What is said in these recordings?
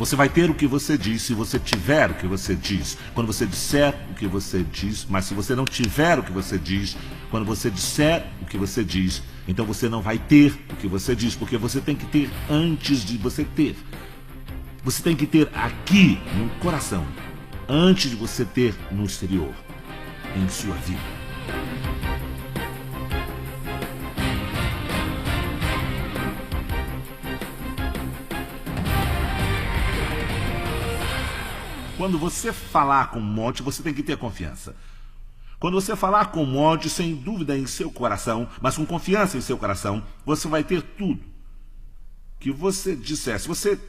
Você vai ter o que você diz se você tiver o que você diz. Quando você disser o que você diz, mas se você não tiver o que você diz, quando você disser o que você diz, então você não vai ter o que você diz, porque você tem que ter antes de você ter. Você tem que ter aqui no coração, antes de você ter no exterior, em sua vida. Quando você falar com um monte, você tem que ter confiança. Quando você falar com um monte, sem dúvida em seu coração, mas com confiança em seu coração, você vai ter tudo que você disser. Se você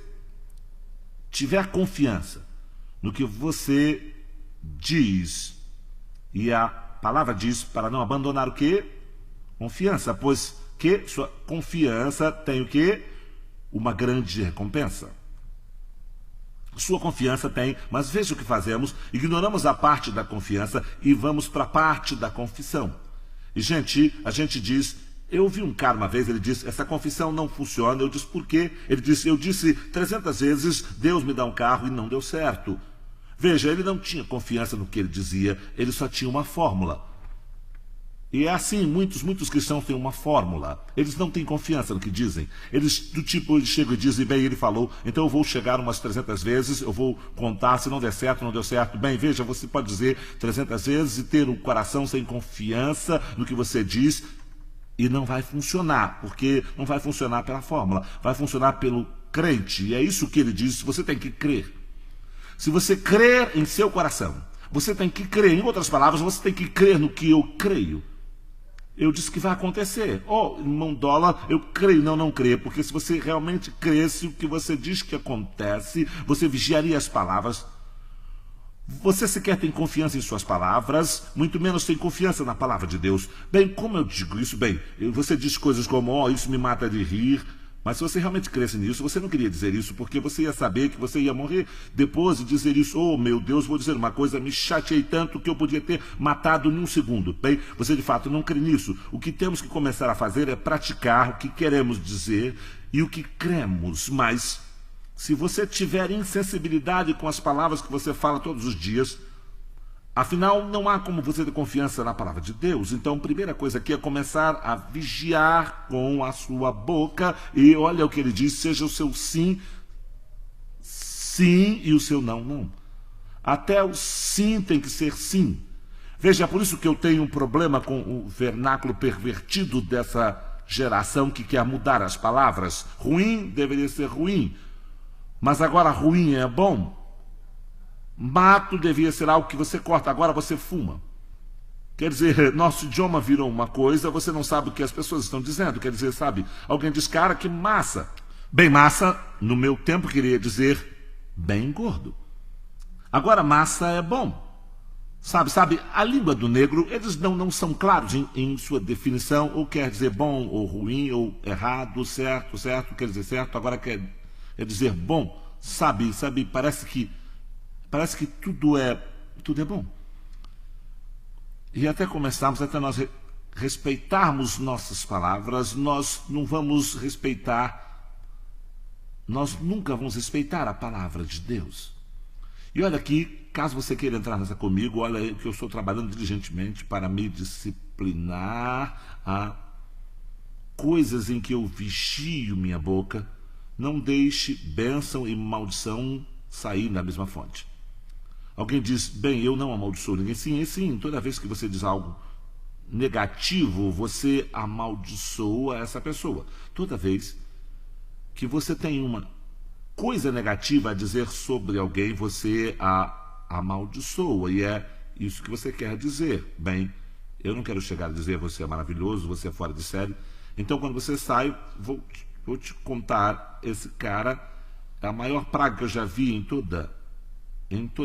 tiver confiança no que você diz, e a palavra diz para não abandonar o quê? Confiança, pois que sua confiança tem o quê? Uma grande recompensa. Sua confiança tem, mas veja o que fazemos, ignoramos a parte da confiança e vamos para a parte da confissão. E a gente diz, eu ouvi um cara uma vez, ele disse, essa confissão não funciona, eu disse, por quê? Ele disse, eu disse 300 vezes, Deus me dá um carro e não deu certo. Veja, ele não tinha confiança no que ele dizia, ele só tinha uma fórmula. E é assim, muitos cristãos têm uma fórmula. Eles não têm confiança no que dizem. Eles, do tipo, eles chegam e dizem, bem, ele falou, então eu vou chegar umas 300 vezes, eu vou contar, se não der certo, não deu certo. Bem, veja, você pode dizer 300 vezes e ter um coração sem confiança no que você diz e não vai funcionar, porque não vai funcionar pela fórmula, vai funcionar pelo crente. E é isso que ele diz, você tem que crer. Se você crer em seu coração, você tem que crer. Em outras palavras, você tem que crer no que eu creio. Eu disse que vai acontecer. Oh, irmão Dólar, eu creio. Não creio. Porque se você realmente cresce o que você diz que acontece, você vigiaria as palavras. Você sequer tem confiança em suas palavras, muito menos tem confiança na palavra de Deus. Bem, como eu digo isso? Bem, você diz coisas como, oh, isso me mata de rir. Mas se você realmente cresce nisso, você não queria dizer isso, porque você ia saber que você ia morrer depois de dizer isso. Oh, meu Deus, vou dizer uma coisa, me chateei tanto que eu podia ter matado em um segundo. Bem, você de fato não crê nisso. O que temos que começar a fazer é praticar o que queremos dizer e o que cremos. Mas, se você tiver insensibilidade com as palavras que você fala todos os dias, afinal, não há como você ter confiança na palavra de Deus. Então, a primeira coisa aqui é começar a vigiar com a sua boca. E olha o que ele diz, seja o seu sim, sim, e o seu não, não. Até o sim tem que ser sim. Veja, é por isso que eu tenho um problema com o vernáculo pervertido dessa geração que quer mudar as palavras. Ruim deveria ser ruim, mas agora ruim é bom. Mato devia ser algo que você corta, agora você fuma. Quer dizer, nosso idioma virou uma coisa, você não sabe o que as pessoas estão dizendo. Quer dizer, sabe, alguém diz, cara, que massa. Bem, massa, no meu tempo, queria dizer bem gordo. Agora, massa é bom. Sabe, a língua do negro, eles não são claros em sua definição, ou quer dizer bom, ou ruim, ou errado, certo, quer dizer certo, agora quer dizer bom. Sabe, parece que tudo é bom. E até começarmos, até nós respeitarmos nossas palavras, nós nunca vamos respeitar a palavra de Deus. E olha aqui, caso você queira entrar nessa comigo, olha aí que eu estou trabalhando diligentemente para me disciplinar a coisas em que eu vigio minha boca. Não deixe bênção e maldição sair da mesma fonte. Alguém diz, bem, eu não amaldiçoo ninguém. Sim, toda vez que você diz algo negativo, você amaldiçoa essa pessoa. Toda vez que você tem uma coisa negativa a dizer sobre alguém, você a amaldiçoa. E é isso que você quer dizer. Bem, eu não quero chegar a dizer você é maravilhoso, você é fora de série. Então, quando você sai, vou te contar, esse cara é a maior praga que eu já vi em toda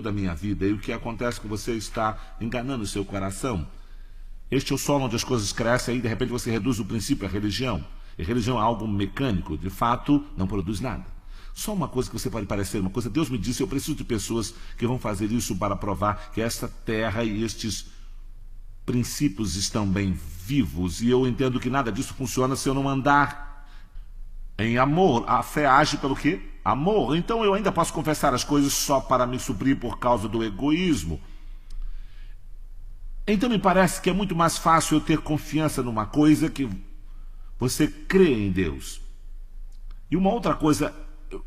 a minha vida. E o que acontece é que você está enganando o seu coração. Este é o solo onde as coisas crescem, aí de repente você reduz o princípio à religião. E religião é algo mecânico, de fato não produz nada. Só uma coisa que você pode parecer, uma coisa, Deus me disse, eu preciso de pessoas que vão fazer isso para provar que esta terra e estes princípios estão bem vivos. E eu entendo que nada disso funciona se eu não andar em amor. A fé age pelo quê? amor, então eu ainda posso confessar as coisas só para me suprir por causa do egoísmo. Então me parece que é muito mais fácil eu ter confiança numa coisa que você crê em Deus. E uma outra coisa,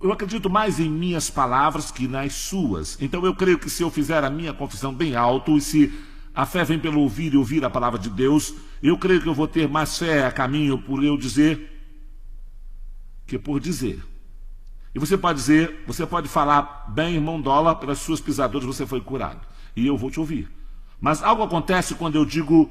eu acredito mais em minhas palavras que nas suas. Então eu creio que se eu fizer a minha confissão bem alto, e se a fé vem pelo ouvir e ouvir a palavra de Deus, eu creio que eu vou ter mais fé a caminho por eu dizer que por dizer. E você pode dizer, você pode falar, bem, irmão Dólar, pelas suas pisaduras você foi curado. E eu vou te ouvir. Mas algo acontece quando eu digo,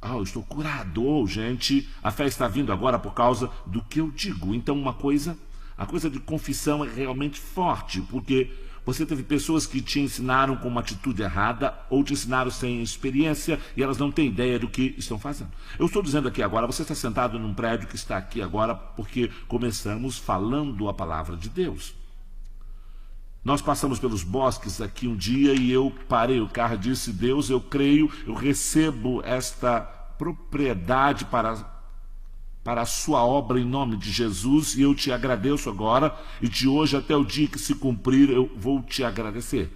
eu estou curado, gente, a fé está vindo agora por causa do que eu digo. Então a coisa de confissão é realmente forte, porque você teve pessoas que te ensinaram com uma atitude errada ou te ensinaram sem experiência e elas não têm ideia do que estão fazendo. Eu estou dizendo aqui agora, você está sentado num prédio que está aqui agora porque começamos falando a palavra de Deus. Nós passamos pelos bosques aqui um dia e eu parei o carro e disse, Deus, eu creio, eu recebo esta propriedade para a sua obra em nome de Jesus e eu te agradeço agora e de hoje até o dia que se cumprir eu vou te agradecer.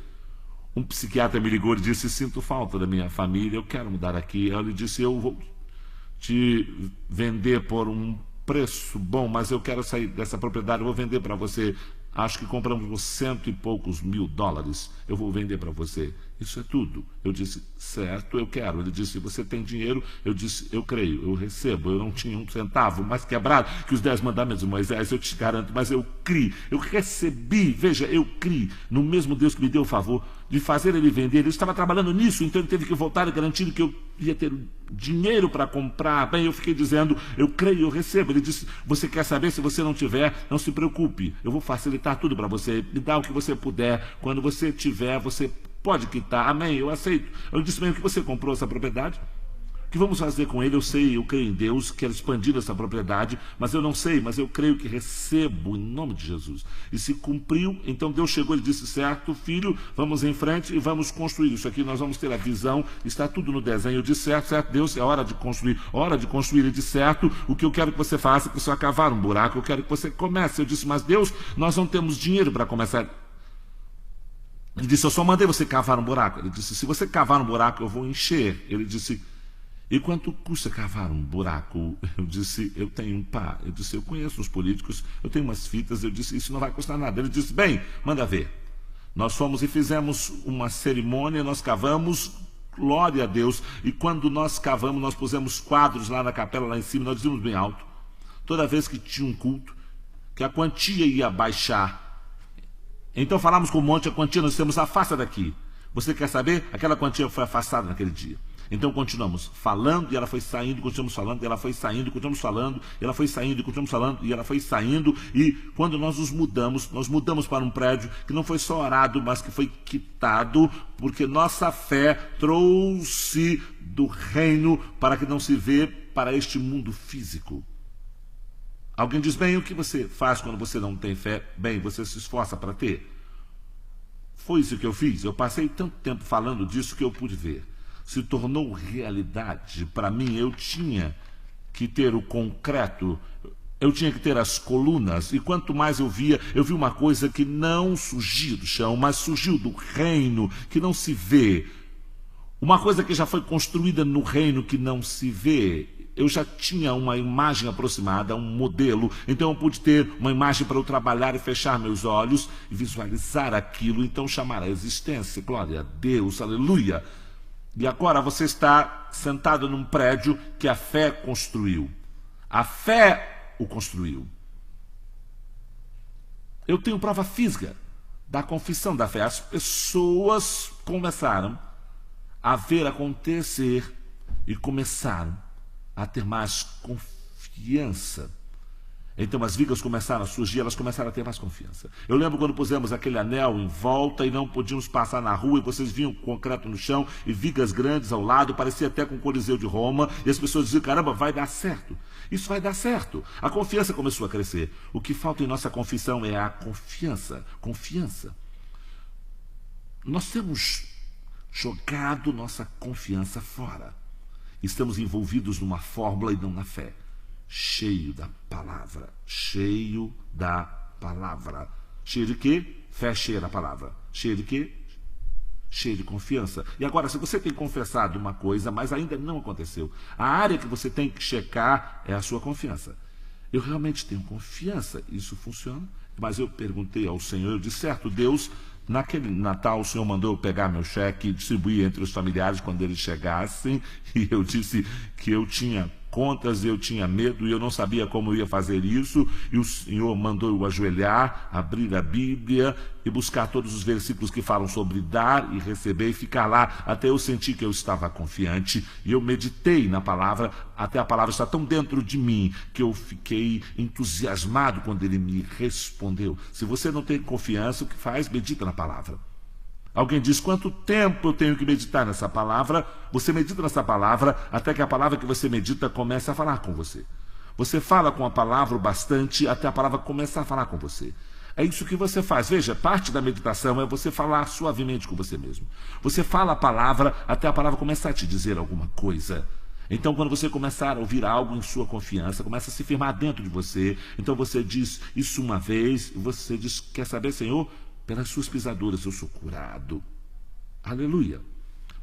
Um psiquiatra me ligou e disse, sinto falta da minha família, eu quero mudar aqui. Ele disse, eu vou te vender por um preço bom, mas eu quero sair dessa propriedade, eu vou vender para você. Acho que compramos por $100 e poucos mil, eu vou vender para você. Isso é tudo. Eu disse, certo, eu quero. Ele disse, você tem dinheiro? Eu disse, eu creio, eu recebo. Eu não tinha um centavo, mais quebrado que os 10 mandamentos de Moisés, eu te garanto, mas eu criei, eu recebi, veja, eu criei no mesmo Deus que me deu o favor de fazer ele vender. Ele estava trabalhando nisso, então ele teve que voltar e garantir que eu ia ter dinheiro para comprar. Bem, eu fiquei dizendo, eu creio, eu recebo. Ele disse, você quer saber? Se você não tiver, não se preocupe, eu vou facilitar tudo para você, me dá o que você puder, quando você tiver, você pode quitar, amém, eu aceito. Eu disse, bem, o que você comprou essa propriedade? O que vamos fazer com ele? Eu sei, eu creio em Deus, quero expandir essa propriedade, mas eu não sei, mas eu creio que recebo em nome de Jesus. E se cumpriu, então Deus chegou e disse, certo, filho, vamos em frente e vamos construir isso aqui, nós vamos ter a visão, está tudo no desenho. Eu disse, certo, certo, Deus, é hora de construir, hora de construir. Ele disse, certo, o que eu quero que você faça é que você cavar um buraco, eu quero que você comece. Eu disse, mas Deus, nós não temos dinheiro para começar. Ele disse, eu só mandei você cavar um buraco. Ele disse, se você cavar um buraco, eu vou encher. Ele disse, e quanto custa cavar um buraco? Eu disse, eu tenho um pá. Eu disse, eu conheço os políticos, eu tenho umas fitas. Eu disse, isso não vai custar nada. Ele disse, bem, manda ver. Nós fomos e fizemos uma cerimônia, nós cavamos, glória a Deus. E quando nós cavamos, nós pusemos quadros lá na capela, lá em cima, nós dizíamos bem alto. Toda vez que tinha um culto, que a quantia ia baixar. Então falamos com o monte, a quantia nós temos, afasta daqui. Você quer saber? Aquela quantia foi afastada naquele dia. Então continuamos falando e ela foi saindo, continuamos falando e ela foi saindo, continuamos falando, e ela foi saindo e continuamos falando e ela foi saindo. E quando nós nós mudamos para um prédio que não foi só arado, mas que foi quitado, porque nossa fé trouxe do reino para que não se vê para este mundo físico. Alguém diz, bem, o que você faz quando você não tem fé? Bem, você se esforça para ter. Foi isso que eu fiz. Eu passei tanto tempo falando disso que eu pude ver. Se tornou realidade. Para mim, eu tinha que ter o concreto, eu tinha que ter as colunas. E quanto mais eu vi uma coisa que não surgiu do chão, mas surgiu do reino, que não se vê. Uma coisa que já foi construída no reino que não se vê. Eu já tinha uma imagem aproximada, um modelo, então eu pude ter uma imagem para eu trabalhar e fechar meus olhos e visualizar aquilo, então chamar a existência, glória a Deus, aleluia. E agora você está sentado num prédio que a fé construiu. A fé o construiu. Eu tenho prova física da confissão da fé. As pessoas começaram a ver acontecer e começaram a ter mais confiança. Então as vigas começaram a surgir, elas começaram a ter mais confiança. Eu lembro quando pusemos aquele anel em volta e não podíamos passar na rua e vocês viam concreto no chão e vigas grandes ao lado, parecia até com o Coliseu de Roma, e as pessoas diziam, caramba, vai dar certo. Isso vai dar certo. A confiança começou a crescer. O que falta em nossa confissão é a confiança. Confiança. Nós temos jogado nossa confiança fora. Estamos envolvidos numa fórmula e não na fé. Cheio da palavra, cheio da palavra. Cheio de quê? Fé cheia da palavra. Cheio de quê? Cheio de confiança. E agora, se você tem confessado uma coisa, mas ainda não aconteceu, a área que você tem que checar é a sua confiança. Eu realmente tenho confiança, isso funciona? Mas eu perguntei ao Senhor, eu disse, certo, Deus, naquele Natal o Senhor mandou eu pegar meu cheque e distribuir entre os familiares quando eles chegassem, e eu disse que eu tinha contas, eu tinha medo e eu não sabia como eu ia fazer isso, e o Senhor mandou eu ajoelhar, abrir a Bíblia e buscar todos os versículos que falam sobre dar e receber e ficar lá até eu sentir que eu estava confiante, e eu meditei na palavra até a palavra estar tão dentro de mim que eu fiquei entusiasmado quando ele me respondeu. Se você não tem confiança, o que faz? Medita na palavra. Alguém diz, quanto tempo eu tenho que meditar nessa palavra? Você medita nessa palavra até que a palavra que você medita comece a falar com você. Você fala com a palavra o bastante até a palavra começar a falar com você. É isso que você faz. Veja, parte da meditação é você falar suavemente com você mesmo. Você fala a palavra até a palavra começar a te dizer alguma coisa. Então, quando você começar a ouvir algo em sua confiança, começa a se firmar dentro de você. Então você diz isso uma vez, você diz, quer saber, Senhor? Pelas suas pisaduras eu sou curado. Aleluia.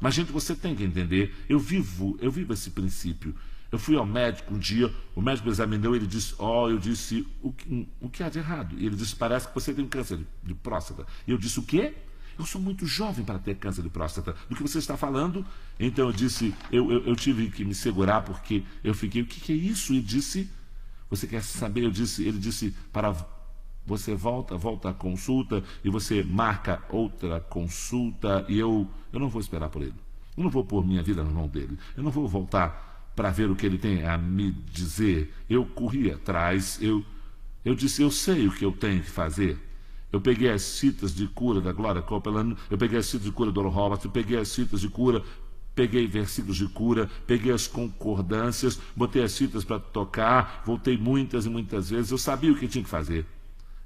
Mas, gente, você tem que entender, eu vivo esse princípio. Eu fui ao médico um dia, o médico examinou e ele disse, eu disse, o que há de errado? E ele disse, parece que você tem câncer de próstata. E eu disse, o quê? Eu sou muito jovem para ter câncer de próstata. Do que você está falando? Então eu disse, eu tive que me segurar porque eu fiquei, o que é isso? E disse, você quer saber? Ele disse, para você volta à consulta e você marca outra consulta e eu não vou esperar por ele. Eu não vou pôr minha vida na mão dele. Eu não vou voltar para ver o que ele tem a me dizer. Eu corri atrás, eu disse, eu sei o que eu tenho que fazer. Eu peguei as fitas de cura da Gloria Copeland, eu peguei as fitas de cura do Oral Roberts, eu peguei as fitas de cura, peguei versículos de cura, peguei as concordâncias, botei as fitas para tocar, voltei muitas e muitas vezes, eu sabia o que tinha que fazer.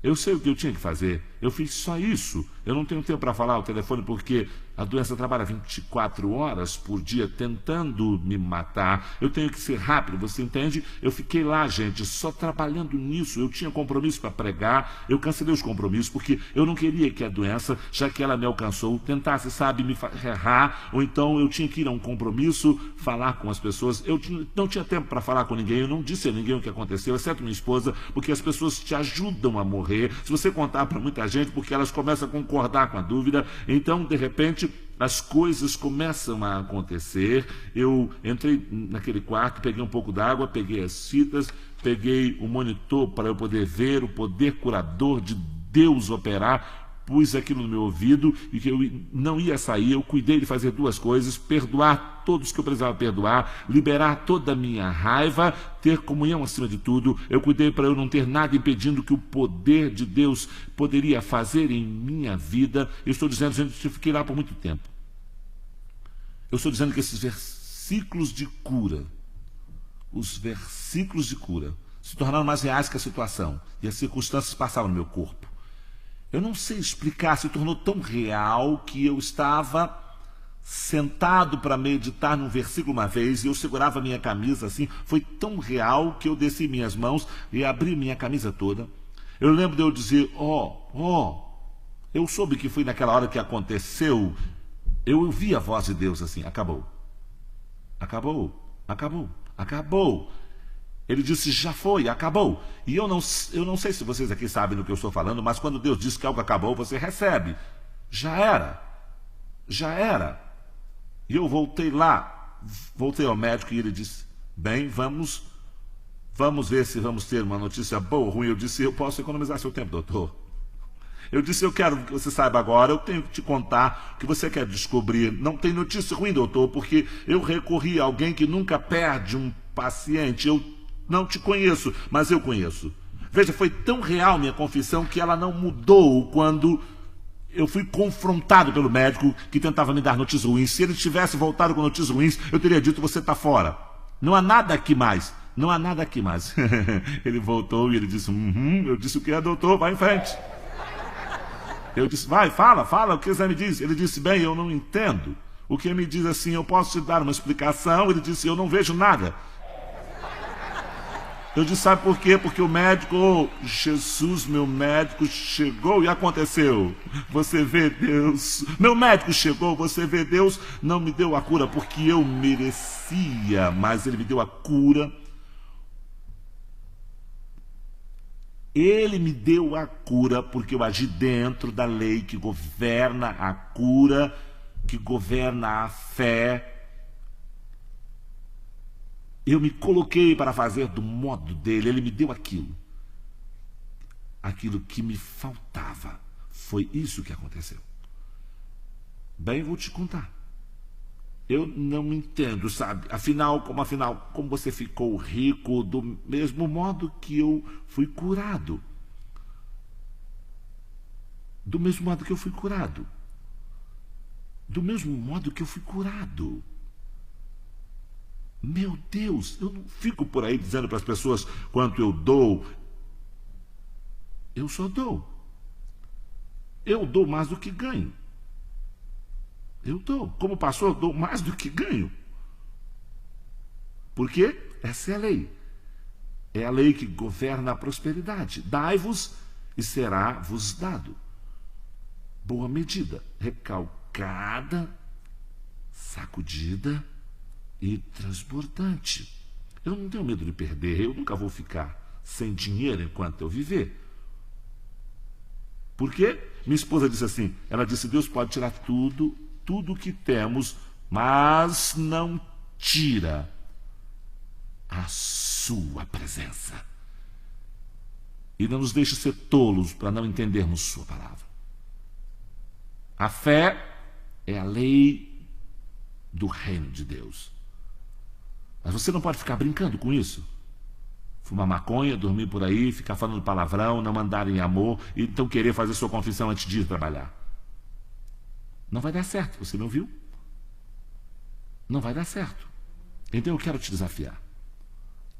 Eu sei o que eu tinha que fazer. Eu fiz só isso. Eu não tenho tempo para falar ao telefone porque a doença trabalha 24 horas por dia tentando me matar. Eu tenho que ser rápido, você entende? Eu fiquei lá, gente, só trabalhando nisso. Eu tinha compromisso para pregar. Eu cancelei os compromissos porque eu não queria que a doença, já que ela me alcançou, tentasse, sabe, me errar. Ou então eu tinha que ir a um compromisso, falar com as pessoas. Eu não tinha tempo para falar com ninguém. Eu não disse a ninguém o que aconteceu, exceto minha esposa, porque as pessoas te ajudam a morrer. Se você contar para muita gente, porque elas começam a concordar com a dúvida, então, de repente, as coisas começam a acontecer. Eu entrei naquele quarto, peguei um pouco d'água, peguei as fitas, peguei o monitor para eu poder ver o poder curador de Deus operar, pus aquilo no meu ouvido e que eu não ia sair. Eu cuidei de fazer duas coisas: perdoar todos que eu precisava perdoar, liberar toda a minha raiva, ter comunhão acima de tudo. Eu cuidei para eu não ter nada impedindo que o poder de Deus poderia fazer em minha vida. Eu estou dizendo, gente, eu fiquei lá por muito tempo. Eu estou dizendo que esses versículos de cura, os versículos de cura, se tornaram mais reais que a situação, e as circunstâncias passavam no meu corpo. Eu não sei explicar, se tornou tão real que eu estava sentado para meditar num versículo uma vez e eu segurava minha camisa assim. Foi tão real que eu desci minhas mãos e abri minha camisa toda. Eu lembro de eu dizer, eu soube que foi naquela hora que aconteceu. Eu ouvi a voz de Deus assim, acabou. Acabou, acabou, acabou. Ele disse, já foi, acabou. E eu não sei se vocês aqui sabem do que eu estou falando, mas quando Deus diz que algo acabou, você recebe. Já era. Já era. E eu voltei lá, voltei ao médico e ele disse, bem, vamos ver se vamos ter uma notícia boa ou ruim. Eu disse, eu posso economizar seu tempo, doutor. Eu disse, eu quero que você saiba agora, eu tenho que te contar o que você quer descobrir. Não tem notícia ruim, doutor, porque eu recorri a alguém que nunca perde um paciente. Eu não te conheço, mas eu conheço. Veja, foi tão real minha confissão que ela não mudou quando eu fui confrontado pelo médico que tentava me dar notícias ruins. Se ele tivesse voltado com notícias ruins, eu teria dito, você está fora. Não há nada aqui mais. Não há nada aqui mais. Ele voltou e ele disse, eu disse, o que é, doutor? Vai em frente. Eu disse, vai, fala, o que o exame diz? Ele disse, bem, eu não entendo. O que me diz assim, eu posso te dar uma explicação? Ele disse, eu não vejo nada. Eu disse, sabe por quê? Porque o médico, oh, Jesus, meu médico chegou e aconteceu. Você vê Deus. Meu médico chegou, você vê Deus. Não me deu a cura porque eu merecia, mas Ele me deu a cura. Ele me deu a cura porque eu agi dentro da lei que governa a cura, que governa a fé. Eu me coloquei para fazer do modo dele, ele me deu aquilo. Aquilo que me faltava. Foi isso que aconteceu. Bem, vou te contar. Eu não entendo, sabe? Afinal, como você ficou rico do mesmo modo que eu fui curado. Do mesmo modo que eu fui curado. Do mesmo modo que eu fui curado. Meu Deus, eu não fico por aí dizendo para as pessoas quanto eu dou. Eu só dou. Eu dou mais do que ganho. Eu dou. Como pastor, eu dou mais do que ganho. Porque essa é a lei. É a lei que governa a prosperidade. Dai-vos e será-vos dado. Boa medida, recalcada, sacudida e transbordante. Eu não tenho medo de perder, eu nunca vou ficar sem dinheiro enquanto eu viver. Por quê? Minha esposa disse assim, ela disse, Deus pode tirar tudo que temos, mas não tira a sua presença. E não nos deixe ser tolos para não entendermos sua palavra. A fé é a lei do reino de Deus. Mas você não pode ficar brincando com isso. Fumar maconha, dormir por aí, ficar falando palavrão, não andar em amor, e então querer fazer sua confissão antes de ir trabalhar. Não vai dar certo, você não viu? Não vai dar certo. Então eu quero te desafiar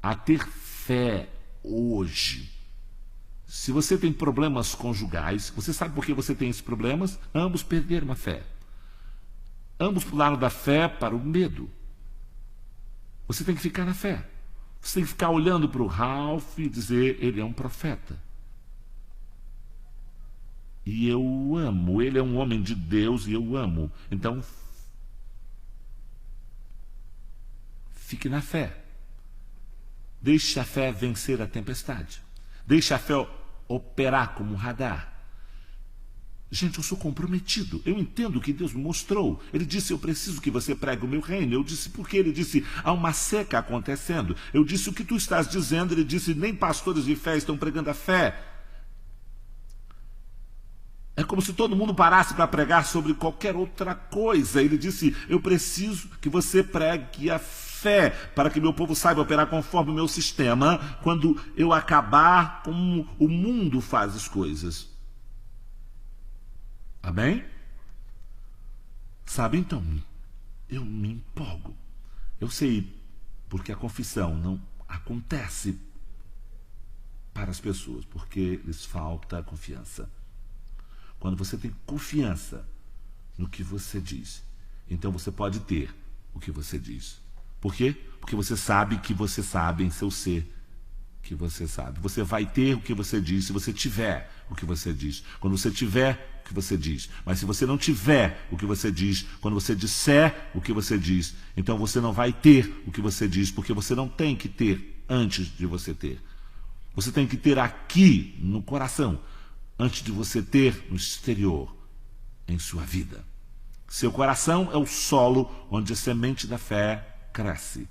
a ter fé hoje. Se você tem problemas conjugais, você sabe por que você tem esses problemas? Ambos perderam a fé. Ambos pularam da fé para o medo. Você tem que ficar na fé. Você tem que ficar olhando para o Ralph e dizer, ele é um profeta. E eu o amo. Ele é um homem de Deus e eu o amo. Então, fique na fé. Deixe a fé vencer a tempestade. Deixe a fé operar como um radar. Gente, eu sou comprometido. Eu entendo o que Deus me mostrou. Ele disse, eu preciso que você pregue o meu reino. Eu disse, por quê? Ele disse, há uma seca acontecendo. Eu disse, o que tu estás dizendo? Ele disse, nem pastores de fé estão pregando a fé. É como se todo mundo parasse para pregar sobre qualquer outra coisa. Ele disse, eu preciso que você pregue a fé para que meu povo saiba operar conforme o meu sistema quando eu acabar como o mundo faz as coisas. Amém? Sabe, então, eu me empolgo. Eu sei porque a confissão não acontece para as pessoas, porque lhes falta confiança. Quando você tem confiança no que você diz, então você pode ter o que você diz. Por quê? Porque você sabe que você sabe em seu ser que você sabe. Você vai ter o que você diz se você tiver o que você diz. Quando você tiver o que você diz. Mas se você não tiver o que você diz, quando você disser o que você diz, então você não vai ter o que você diz, porque você não tem que ter antes de você ter. Você tem que ter aqui no coração, antes de você ter no exterior, em sua vida. Seu coração é o solo onde a semente da fé cresce.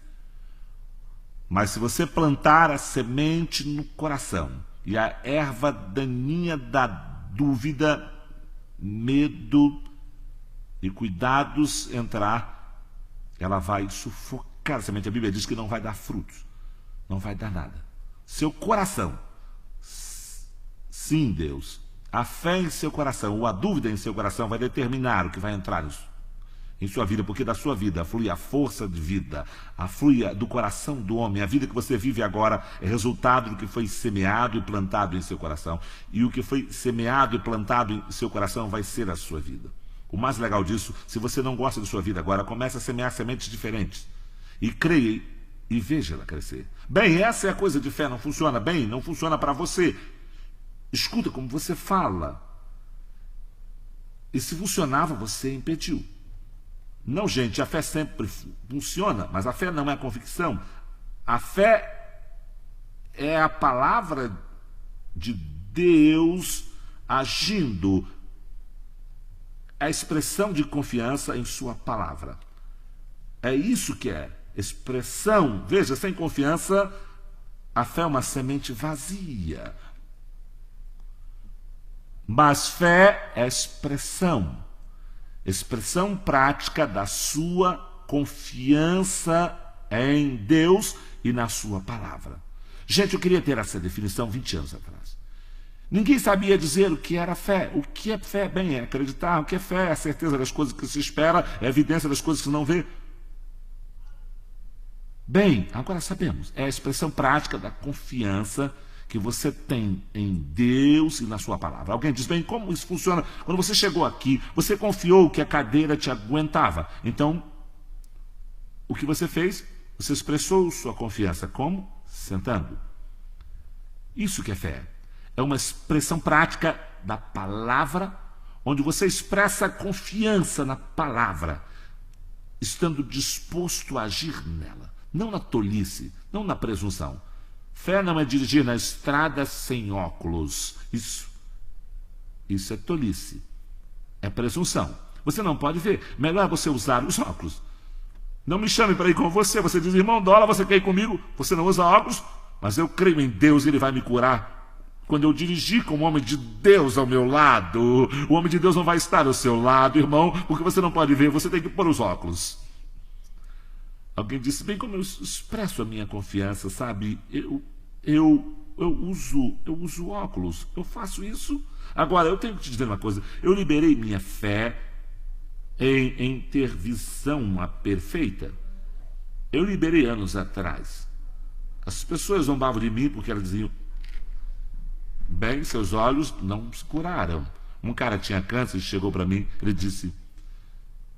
Mas se você plantar a semente no coração e a erva daninha da dúvida, medo e cuidados entrar, ela vai sufocar a semente. A Bíblia diz que não vai dar frutos, não vai dar nada. Seu coração, sim, Deus, a fé em seu coração ou a dúvida em seu coração vai determinar o que vai entrar em sua vida, porque da sua vida flui a força de vida, flui do coração do homem. A vida que você vive agora é resultado do que foi semeado e plantado em seu coração. E o que foi semeado e plantado em seu coração vai ser a sua vida. O mais legal disso, se você não gosta da sua vida agora, comece a semear sementes diferentes. E creia e veja ela crescer. Bem, essa é a coisa de fé, não funciona bem, não funciona para você. Escuta como você fala. E se funcionava, você impediu. Não, gente, a fé sempre funciona, mas a fé não é a convicção. A fé é a palavra de Deus agindo, a expressão de confiança em sua palavra. É isso que é expressão. Veja, sem confiança, a fé é uma semente vazia. Mas fé é expressão. Expressão prática da sua confiança em Deus e na sua palavra. Gente, eu queria ter essa definição 20 anos atrás. Ninguém sabia dizer o que era fé. O que é fé? Bem, é acreditar. O que é fé? É a certeza das coisas que se espera, é a evidência das coisas que se não vê. Bem, agora sabemos. É a expressão prática da confiança que você tem em Deus e na sua palavra. Alguém diz, bem, como isso funciona? Quando você chegou aqui, você confiou que a cadeira te aguentava. Então, o que você fez? Você expressou sua confiança. Como? Sentando. Isso que é fé. É uma expressão prática da palavra, onde você expressa confiança na palavra, estando disposto a agir nela. Não na tolice, não na presunção. Fé não é dirigir na estrada sem óculos. Isso é tolice. É presunção. Você não pode ver. Melhor você usar os óculos. Não me chame para ir com você. Você diz, irmão Dólar, você quer ir comigo? Você não usa óculos? Mas eu creio em Deus e Ele vai me curar. Quando eu dirigir com o homem de Deus ao meu lado, o homem de Deus não vai estar ao seu lado, irmão, porque você não pode ver, você tem que pôr os óculos. Alguém disse, bem, como eu expresso a minha confiança, sabe? Eu uso óculos, eu faço isso. Agora, eu tenho que te dizer uma coisa, eu liberei minha fé em ter visão perfeita. Eu liberei anos atrás. As pessoas zombavam de mim porque elas diziam, bem, seus olhos não se curaram. Um cara tinha câncer e chegou para mim, ele disse,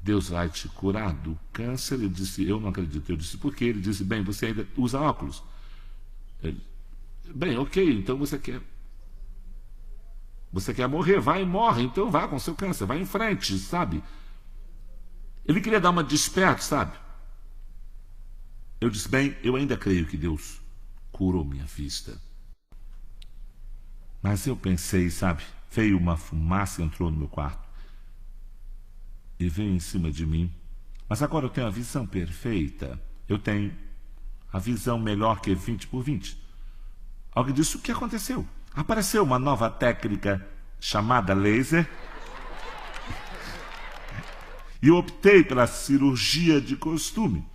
Deus vai te curar do câncer? Eu disse, eu não acredito. Eu disse, por quê? Ele disse, bem, você ainda usa óculos. Ele, bem, ok, então você quer morrer, vai e morre, então vá com seu câncer, vai em frente, sabe? Ele queria dar uma desperto, sabe? Eu disse, bem, eu ainda creio que Deus curou minha vista. Mas eu pensei, sabe, veio uma fumaça, entrou no meu quarto e veio em cima de mim. Mas agora eu tenho a visão perfeita. Eu tenho a visão melhor que 20 por 20. Alguém disse, o que aconteceu? Apareceu uma nova técnica chamada laser. E eu optei pela cirurgia de costume.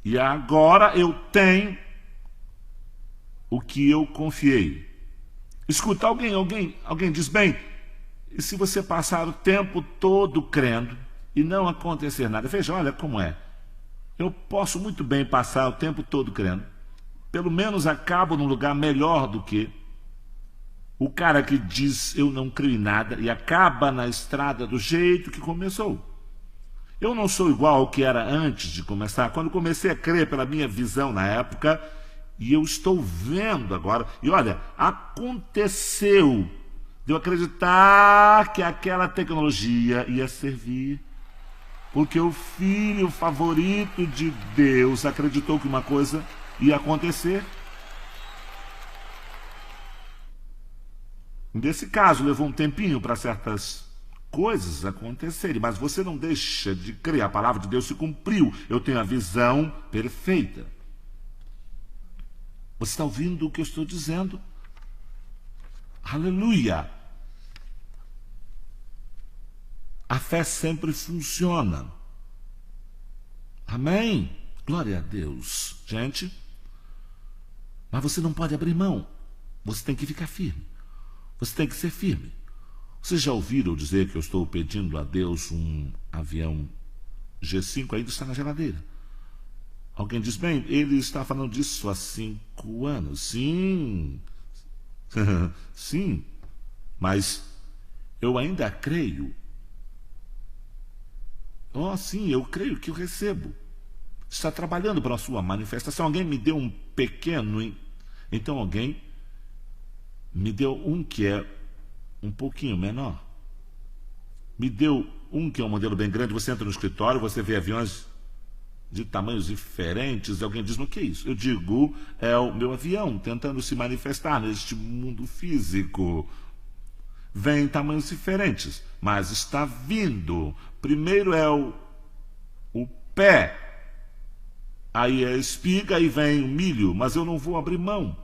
E agora eu tenho o que eu confiei. Escuta, alguém diz, bem, e se você passar o tempo todo crendo e não acontecer nada? Veja, olha como é. Eu posso muito bem passar o tempo todo crendo. Pelo menos acabo num lugar melhor do que o cara que diz, eu não creio em nada, e acaba na estrada do jeito que começou. Eu não sou igual ao que era antes de começar. Quando comecei a crer pela minha visão na época, e eu estou vendo agora, e olha, aconteceu de eu acreditar que aquela tecnologia ia servir, porque o filho favorito de Deus acreditou que uma coisa ia acontecer. Nesse caso, levou um tempinho para certas coisas acontecerem, mas você não deixa de crer, a palavra de Deus se cumpriu, eu tenho a visão perfeita. Você está ouvindo o que eu estou dizendo? Aleluia! A fé sempre funciona. Amém? Glória a Deus. Gente, mas você não pode abrir mão. Você tem que ficar firme. Você tem que ser firme. Vocês já ouviram dizer que eu estou pedindo a Deus um avião G5? Ainda está na geladeira. Alguém diz, bem, ele está falando disso há 5 anos. Sim, sim, mas eu ainda creio. Oh, sim, eu creio que eu recebo. está trabalhando para a sua manifestação. Alguém me deu um pequeno, então alguém me deu um que é um pouquinho menor. Me deu um que é um modelo bem grande. Você entra no escritório, você vê aviões de tamanhos diferentes. Alguém diz, o que é isso? Eu digo, é o meu avião tentando se manifestar neste mundo físico. Vem em tamanhos diferentes, mas está vindo. Primeiro é o pé, aí é a espiga, aí vem o milho, mas eu não vou abrir mão.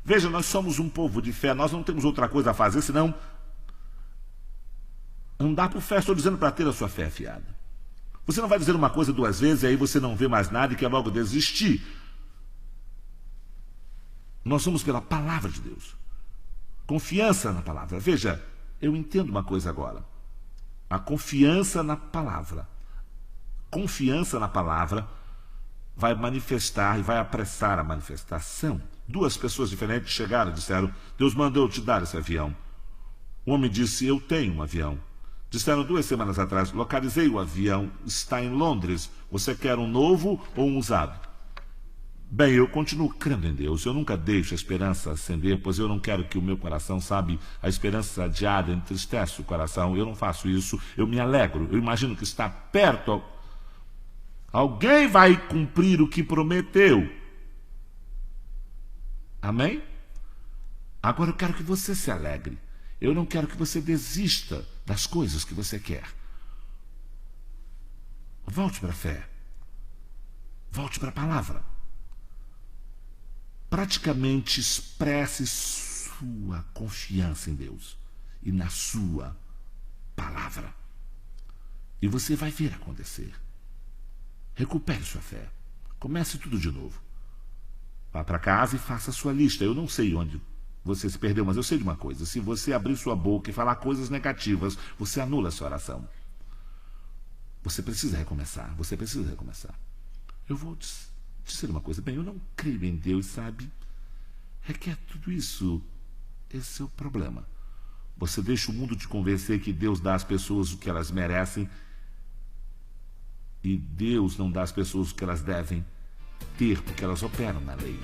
Veja, nós somos um povo de fé, nós não temos outra coisa a fazer senão andar por fé. Estou dizendo para ter a sua fé afiada. Você não vai dizer uma coisa duas vezes e aí você não vê mais nada e quer logo desistir. Nós somos pela palavra de Deus. Confiança na palavra. Veja, eu entendo uma coisa agora. A confiança na palavra. Confiança na palavra vai manifestar e vai apressar a manifestação. Duas pessoas diferentes chegaram e disseram, Deus mandou te dar esse avião. O homem disse, eu tenho um avião. Disseram 2 semanas atrás, localizei o avião, está em Londres. Você quer um novo ou um usado? Bem, eu continuo crendo em Deus. Eu nunca deixo a esperança acender, pois eu não quero que o meu coração, sabe, a esperança adiada entristece o coração. Eu não faço isso, eu me alegro. Eu imagino que está perto. Alguém vai cumprir o que prometeu. Amém? Agora eu quero que você se alegre. Eu não quero que você desista das coisas que você quer. Volte para a fé. Volte para a palavra. Praticamente expresse sua confiança em Deus e na sua palavra. E você vai ver acontecer. Recupere sua fé. Comece tudo de novo. Vá para casa e faça a sua lista. Eu não sei onde você se perdeu, mas eu sei de uma coisa. Se você abrir sua boca e falar coisas negativas, você anula a sua oração. Você precisa recomeçar. Você precisa recomeçar. Eu vou dizer uma coisa. Bem, eu não creio em Deus, sabe? Requer tudo isso. Esse é o problema. Você deixa o mundo te convencer que Deus dá às pessoas o que elas merecem e Deus não dá às pessoas o que elas devem ter, porque elas operam na lei.